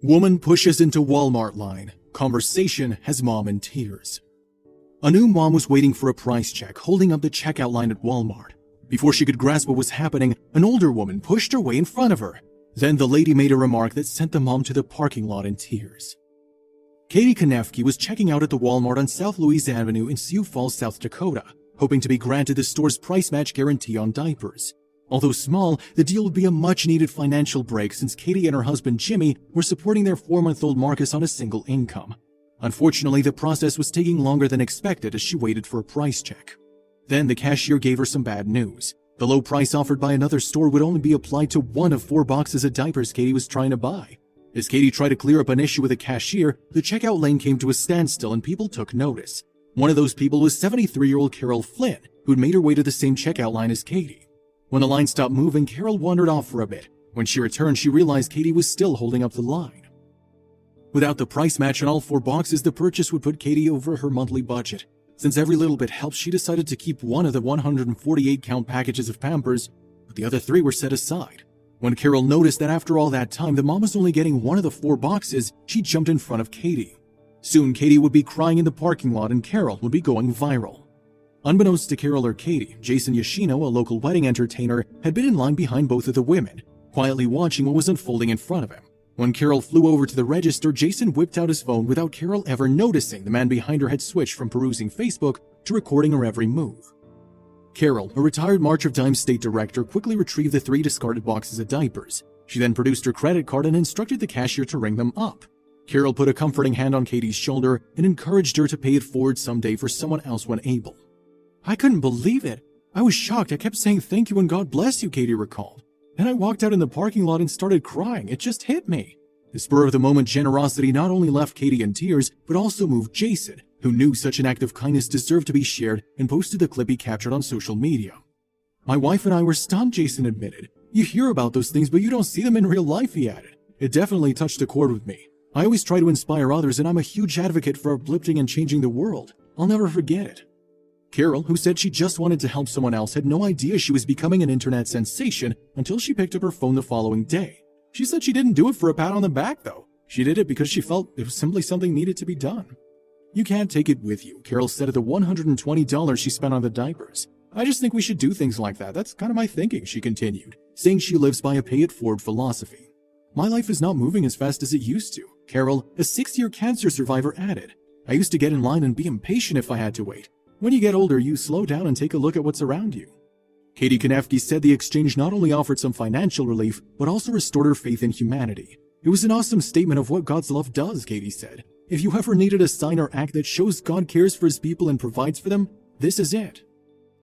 Woman pushes into Walmart line. Conversation has mom in tears. A new mom was waiting for a price check, holding up the checkout line at Walmart. Before she could grasp what was happening, an older woman pushed her way in front of her. Then the lady made a remark that sent the mom to the parking lot in tears. Katie Konefsky was checking out at the Walmart on South Louise Avenue in Sioux Falls, South Dakota, hoping to be granted the store's price match guarantee on diapers. Although small, the deal would be a much-needed financial break since Katie and her husband Jimmy were supporting their 4-month-old Marcus on a single income. Unfortunately, the process was taking longer than expected as she waited for a price check. Then the cashier gave her some bad news. The low price offered by another store would only be applied to one of 4 boxes of diapers Katie was trying to buy. As Katie tried to clear up an issue with a cashier, the checkout lane came to a standstill and people took notice. One of those people was 73-year-old Carol Flynn, who had made her way to the same checkout line as Katie. When the line stopped moving, Carol wandered off for a bit. When she returned, she realized Katie was still holding up the line. Without the price match on all 4 boxes, the purchase would put Katie over her monthly budget. Since every little bit helped, she decided to keep one of the 148-count packages of Pampers, but the other 3 were set aside. When Carol noticed that after all that time, the mom was only getting one of the 4 boxes, she jumped in front of Katie. Soon, Katie would be crying in the parking lot and Carol would be going viral. Unbeknownst to Carol or Katie, Jason Yoshino, a local wedding entertainer, had been in line behind both of the women, quietly watching what was unfolding in front of him. When Carol flew over to the register, Jason whipped out his phone without Carol ever noticing the man behind her had switched from perusing Facebook to recording her every move. Carol, a retired March of Dimes state director, quickly retrieved the 3 discarded boxes of diapers. She then produced her credit card and instructed the cashier to ring them up. Carol put a comforting hand on Katie's shoulder and encouraged her to pay it forward someday for someone else when able. "I couldn't believe it. I was shocked. I kept saying thank you and God bless you," Katie recalled. "Then I walked out in the parking lot and started crying. It just hit me." The spur-of-the-moment generosity not only left Katie in tears, but also moved Jason, who knew such an act of kindness deserved to be shared and posted the clip he captured on social media. "My wife and I were stunned," Jason admitted. "You hear about those things, but you don't see them in real life," he added. "It definitely touched a chord with me. I always try to inspire others, and I'm a huge advocate for uplifting and changing the world. I'll never forget it." Carol, who said she just wanted to help someone else, had no idea she was becoming an internet sensation until she picked up her phone the following day. She said she didn't do it for a pat on the back, though. She did it because she felt it was simply something needed to be done. "You can't take it with you," Carol said of the $120 she spent on the diapers. "I just think we should do things like that. That's kind of my thinking," she continued, saying she lives by a pay-it-forward philosophy. "My life is not moving as fast as it used to," Carol, a 6-year cancer survivor, added. "I used to get in line and be impatient if I had to wait. When you get older, you slow down and take a look at what's around you." Katie Konefsky said the exchange not only offered some financial relief, but also restored her faith in humanity. "It was an awesome statement of what God's love does," Katie said. "If you ever needed a sign or act that shows God cares for his people and provides for them, this is it."